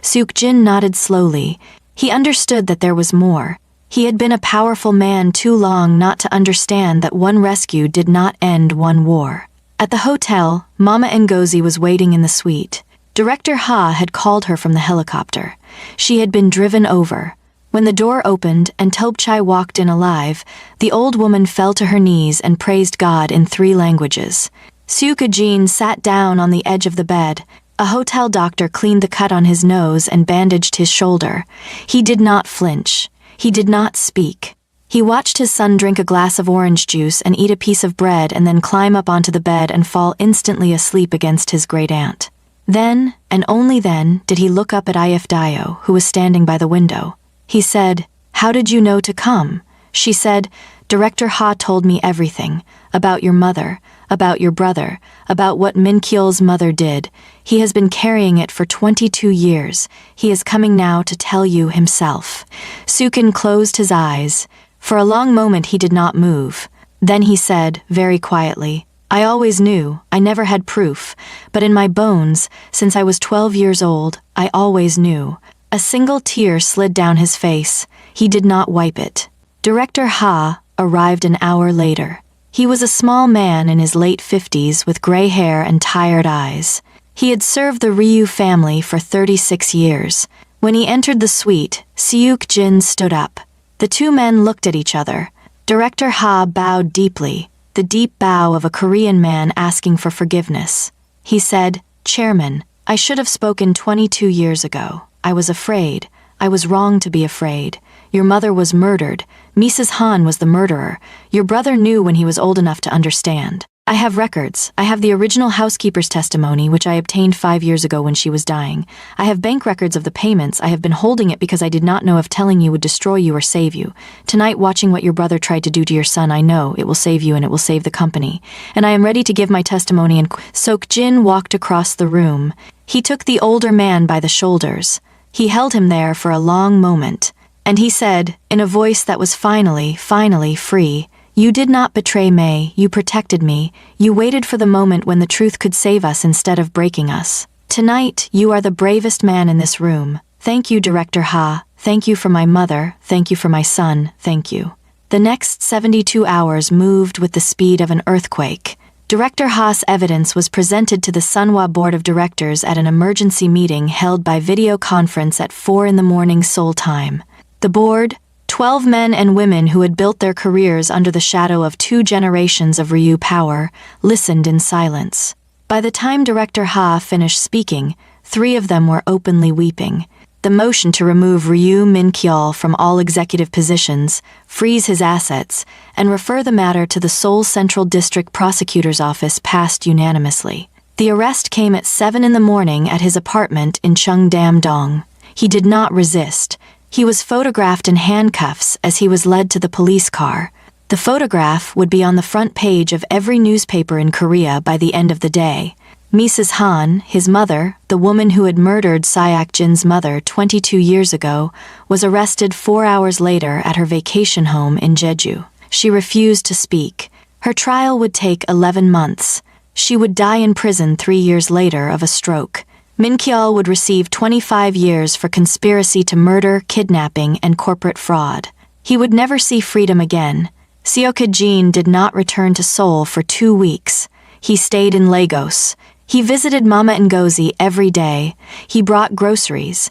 Sukjin nodded slowly. He understood that there was more. He had been a powerful man too long not to understand that one rescue did not end one war. At the hotel, Mama Ngozi was waiting in the suite. Director Ha had called her from the helicopter. She had been driven over. When the door opened and Tobchai walked in alive, the old woman fell to her knees and praised God in 3 languages. Sukajin sat down on the edge of the bed. A hotel doctor cleaned the cut on his nose and bandaged his shoulder. He did not flinch. He did not speak. He watched his son drink a glass of orange juice and eat a piece of bread and then climb up onto the bed and fall instantly asleep against his great-aunt. Then, and only then, did he look up at Ifdayo, who was standing by the window. He said, "How did you know to come?" She said, "Director Ha told me everything, about your mother, about your brother, about what Min Kyol's mother did. He has been carrying it for 22 years. He is coming now to tell you himself." Sukin closed his eyes. For a long moment he did not move. Then he said, very quietly, "I always knew, I never had proof, but in my bones, since I was 12 years old, I always knew." A single tear slid down his face. He did not wipe it. Director Ha arrived an hour later. He was a small man in his late 50s with gray hair and tired eyes. He had served the Ryu family for 36 years. When he entered the suite, Seok Jin stood up. The two men looked at each other. Director Ha bowed deeply, the deep bow of a Korean man asking for forgiveness. He said, "Chairman, I should have spoken 22 years ago. I was afraid. I was wrong to be afraid. Your mother was murdered. Mrs. Han was the murderer. Your brother knew when he was old enough to understand. I have records. I have the original housekeeper's testimony, which I obtained 5 years ago when she was dying. I have bank records of the payments. I have been holding it because I did not know if telling you would destroy you or save you. Tonight, watching what your brother tried to do to your son, I know it will save you and it will save the company. And I am ready to give my testimony." And Seok Jin walked across the room. He took the older man by the shoulders. He held him there for a long moment. And he said, in a voice that was finally free, "You did not betray me, you protected me, you waited for the moment when the truth could save us instead of breaking us. Tonight, you are the bravest man in this room. Thank you, Director Ha, thank you for my mother, thank you for my son, thank you." The next 72 hours moved with the speed of an earthquake. Director Ha's evidence was presented to the Sunhwa Board of Directors at an emergency meeting held by video conference at 4 a.m. Seoul time. The board, 12 men and women who had built their careers under the shadow of 2 generations of Ryu power, listened in silence. By the time Director Ha finished speaking, 3 of them were openly weeping. The motion to remove Ryu Min Kyol from all executive positions, freeze his assets, and refer the matter to the Seoul Central District Prosecutor's Office passed unanimously. The arrest came at 7 a.m. at his apartment in Cheongdam-dong. He did not resist. He was photographed in handcuffs as he was led to the police car. The photograph would be on the front page of every newspaper in Korea by the end of the day. Mrs. Han, his mother, the woman who had murdered Seok Jin's mother 22 years ago, was arrested 4 hours later at her vacation home in Jeju. She refused to speak. Her trial would take 11 months. She would die in prison 3 years later of a stroke. Min Kyol would receive 25 years for conspiracy to murder, kidnapping, and corporate fraud. He would never see freedom again. Seok Jin did not return to Seoul for 2 weeks. He stayed in Lagos. He visited Mama Ngozi every day. He brought groceries.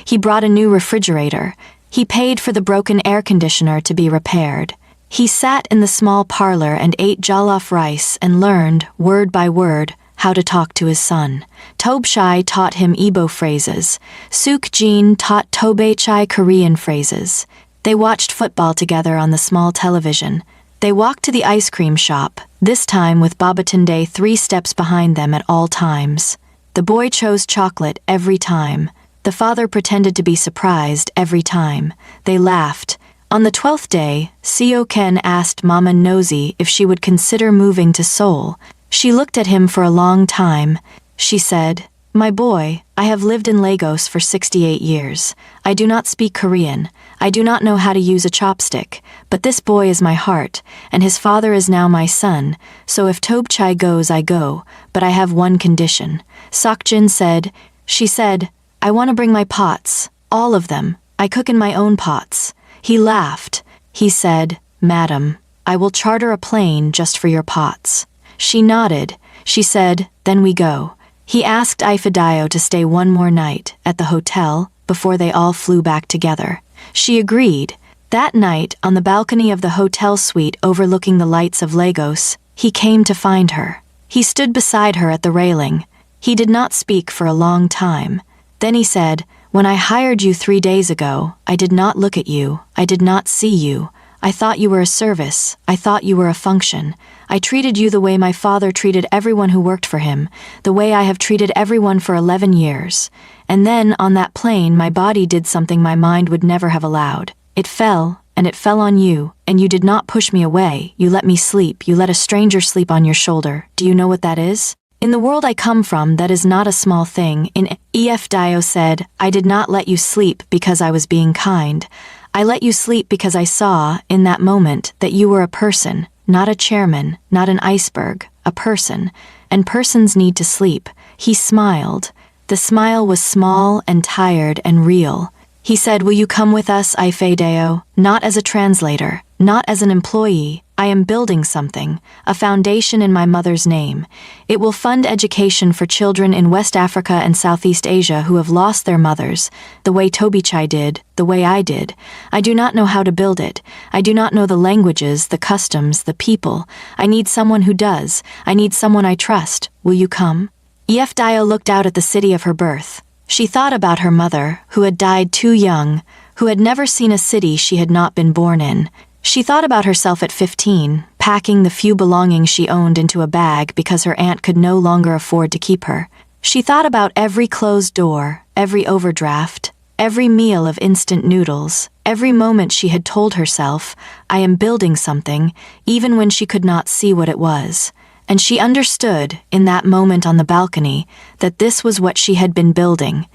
He brought a new refrigerator. He paid for the broken air conditioner to be repaired. He sat in the small parlor and ate jollof rice and learned, word by word, how to talk to his son. Tobchai taught him Igbo phrases. Seok Jin taught Tobechai Korean phrases. They watched football together on the small television. They walked to the ice cream shop, this time with Babatunde 3 steps behind them at all times. The boy chose chocolate every time. The father pretended to be surprised every time. They laughed. On the 12th day, Seok asked Mama Ngozi if she would consider moving to Seoul. She looked at him for a long time. She said, "My boy, I have lived in Lagos for 68 years. I do not speak Korean. I do not know how to use a chopstick, but this boy is my heart, and his father is now my son, so if Tobchai goes, I go, but I have one condition." Seokjin said, "She said, I want to bring my pots, all of them. I cook in my own pots." He laughed. He said, "Madam, I will charter a plane just for your pots." She nodded. She said, "Then we go." He asked Ifedayo to stay one more night at the hotel before they all flew back together. She agreed. That night, on the balcony of the hotel suite overlooking the lights of Lagos, he came to find her. He stood beside her at the railing. He did not speak for a long time. Then he said, "When I hired you 3 days ago, I did not look at you, I did not see you. I thought you were a service. I thought you were a function. I treated you the way my father treated everyone who worked for him, the way I have treated everyone for 11 years. And then, on that plane, my body did something my mind would never have allowed. It fell, and it fell on you, and you did not push me away. You let me sleep. You let a stranger sleep on your shoulder. Do you know what that is? In the world I come from, that is not a small thing. Ef Dio said, I did not let you sleep because I was being kind. I let you sleep because I saw, in that moment, that you were a person, not a chairman, not an iceberg, a person. And persons need to sleep. He smiled. The smile was small and tired and real. He said, will you come with us, Ife Deo? Not as a translator, not as an employee. I am building something, a foundation in my mother's name. It will fund education for children in West Africa and Southeast Asia who have lost their mothers, the way Tobichai did, the way I did. I do not know how to build it. I do not know the languages, the customs, the people. I need someone who does. I need someone I trust. Will you come? Dio looked out at the city of her birth. She thought about her mother, who had died too young, who had never seen a city she had not been born in. She thought about herself at 15, packing the few belongings she owned into a bag because her aunt could no longer afford to keep her. She thought about every closed door, every overdraft, every meal of instant noodles, every moment she had told herself, I am building something, even when she could not see what it was. And she understood, in that moment on the balcony, that this was what she had been building.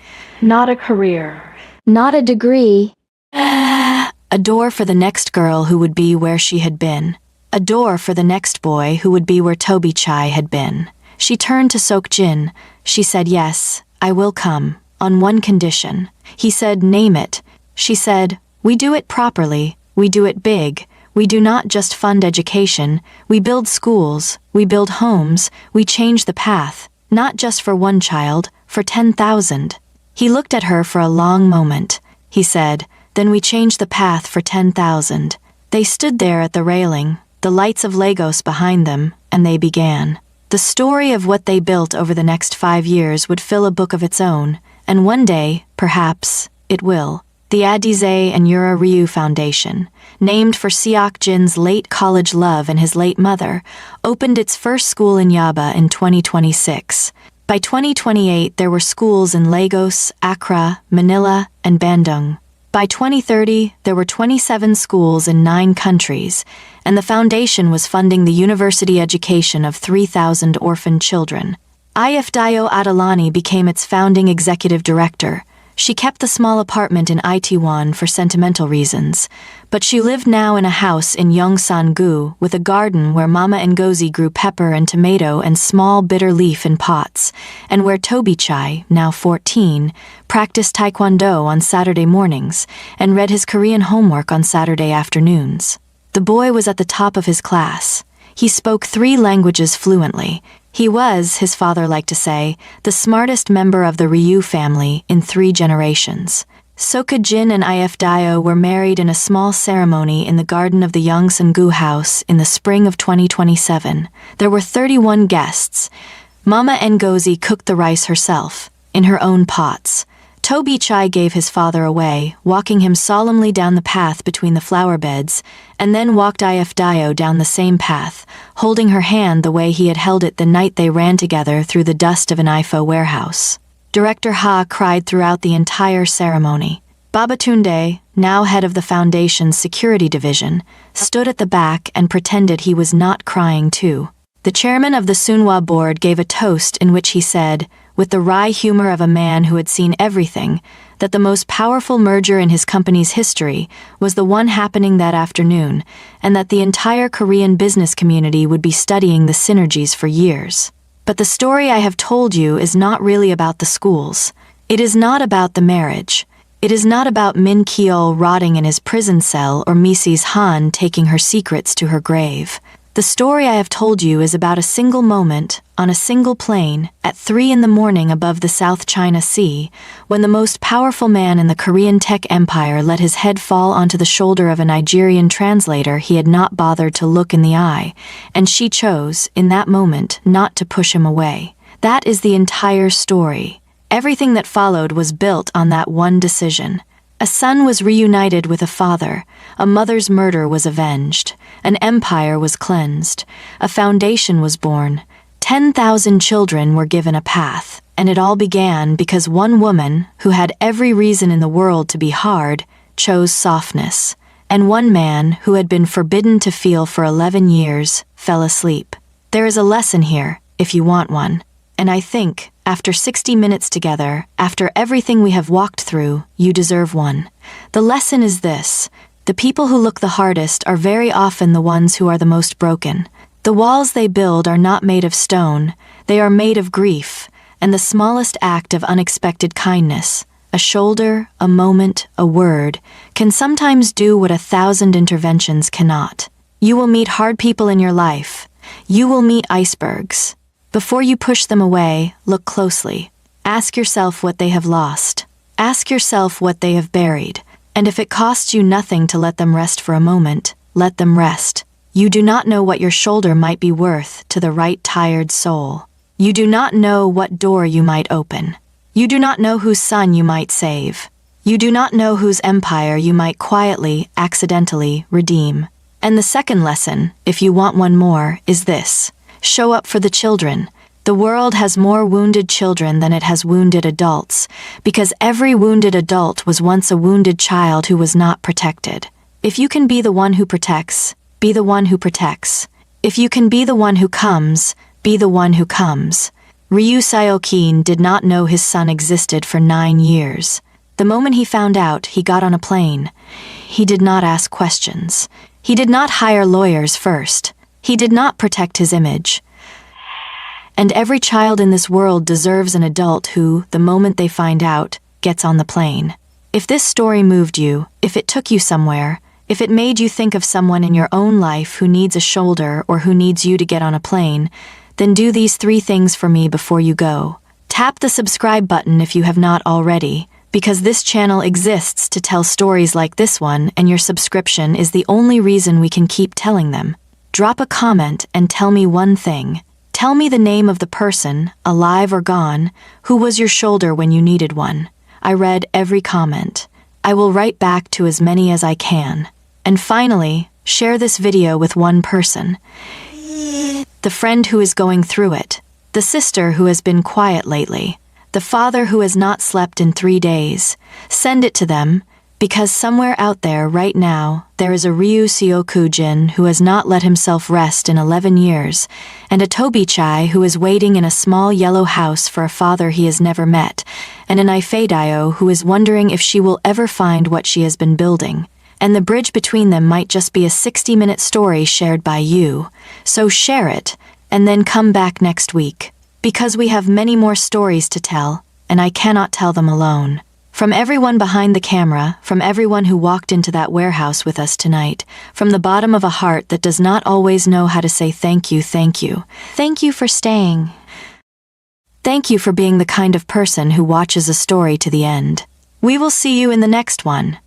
Not a career. Not a degree. A door for the next girl who would be where she had been. A door for the next boy who would be where Tobichai had been. She turned to Sokjin. She said, yes, I will come, on one condition. He said, name it. She said, we do it properly. We do it big. We do not just fund education. We build schools. We build homes. We change the path. Not just for one child, for 10,000. He looked at her for a long moment. He said, then we change the path for 10,000. They stood there at the railing, the lights of Lagos behind them, and they began. The story of what they built over the next 5 years would fill a book of its own, and one day, perhaps, it will. The Adize and Yura Ryu Foundation, named for Seok Jin's late college love and his late mother, opened its first school in Yaba in 2026. By 2028, there were schools in Lagos, Accra, Manila, and Bandung. By 2030, there were 27 schools in 9 countries, and the foundation was funding the university education of 3,000 orphan children. Dio Adelani became its founding executive director. She kept the small apartment in Itaewon for sentimental reasons, but she lived now in a house in Yongsan-gu with a garden where Mama Ngozi grew pepper and tomato and small bitter leaf in pots, and where Tobichai, now 14, practiced taekwondo on Saturday mornings and read his Korean homework on Saturday afternoons. The boy was at the top of his class. He spoke 3 languages fluently. He was, his father liked to say, the smartest member of the Ryu family in 3 generations. Sokajin and Dio were married in a small ceremony in the garden of the Yongsan-gu house in the spring of 2027. There were 31 guests. Mama Ngozi cooked the rice herself, in her own pots. Tobichai gave his father away, walking him solemnly down the path between the flower beds, and then walked Dio down the same path, holding her hand the way he had held it the night they ran together through the dust of an IFO warehouse. Director Ha cried throughout the entire ceremony. Babatunde, now head of the foundation's security division, stood at the back and pretended he was not crying too. The chairman of the Sunhwa board gave a toast in which he said, with the wry humor of a man who had seen everything, that the most powerful merger in his company's history was the one happening that afternoon, and that the entire Korean business community would be studying the synergies for years. But the story I have told you is not really about the schools. It is not about the marriage. It is not about Min Keol rotting in his prison cell or Mrs. Han taking her secrets to her grave. The story I have told you is about a single moment, on a single plane, at 3 in the morning above the South China Sea, when the most powerful man in the Korean tech empire let his head fall onto the shoulder of a Nigerian translator he had not bothered to look in the eye, and she chose, in that moment, not to push him away. That is the entire story. Everything that followed was built on that one decision. A son was reunited with a father, a mother's murder was avenged, an empire was cleansed, a foundation was born, 10,000 children were given a path, and it all began because one woman, who had every reason in the world to be hard, chose softness, and one man, who had been forbidden to feel for 11 years, fell asleep. There is a lesson here, if you want one, and I think, after 60 minutes together, after everything we have walked through, you deserve one. The lesson is this: the people who look the hardest are very often the ones who are the most broken. The walls they build are not made of stone, they are made of grief, and the smallest act of unexpected kindness, a shoulder, a moment, a word, can sometimes do what 1,000 interventions cannot. You will meet hard people in your life. You will meet icebergs. Before you push them away, look closely. Ask yourself what they have lost. Ask yourself what they have buried. And if it costs you nothing to let them rest for a moment, let them rest. You do not know what your shoulder might be worth to the right tired soul. You do not know what door you might open. You do not know whose son you might save. You do not know whose empire you might quietly, accidentally redeem. And the second lesson, if you want one more, is this: show up for the children. The world has more wounded children than it has wounded adults, because every wounded adult was once a wounded child who was not protected. If you can be the one who protects, be the one who protects. If you can be the one who comes, be the one who comes. Ryu Sayokin did not know his son existed for 9 years. The moment he found out, he got on a plane. He did not ask questions. He did not hire lawyers first. He did not protect his image. And every child in this world deserves an adult who, the moment they find out, gets on the plane. If this story moved you, if it took you somewhere, if it made you think of someone in your own life who needs a shoulder or who needs you to get on a plane, then do these 3 things for me before you go. Tap the subscribe button if you have not already, because this channel exists to tell stories like this one, and your subscription is the only reason we can keep telling them. Drop a comment and tell me one thing. Tell me the name of the person, alive or gone, who was your shoulder when you needed one. I read every comment. I will write back to as many as I can. And finally, share this video with one person. The friend who is going through it. The sister who has been quiet lately. The father who has not slept in 3 days. Send it to them, because somewhere out there right now, there is a Ryu Syokujin who has not let himself rest in 11 years, and a Tobichai who is waiting in a small yellow house for a father he has never met, and an Ifeidaio who is wondering if she will ever find what she has been building. And the bridge between them might just be a 60-minute story shared by you. So share it, and then come back next week. Because we have many more stories to tell, and I cannot tell them alone. From everyone behind the camera, from everyone who walked into that warehouse with us tonight, from the bottom of a heart that does not always know how to say thank you, thank you. Thank you for staying. Thank you for being the kind of person who watches a story to the end. We will see you in the next one.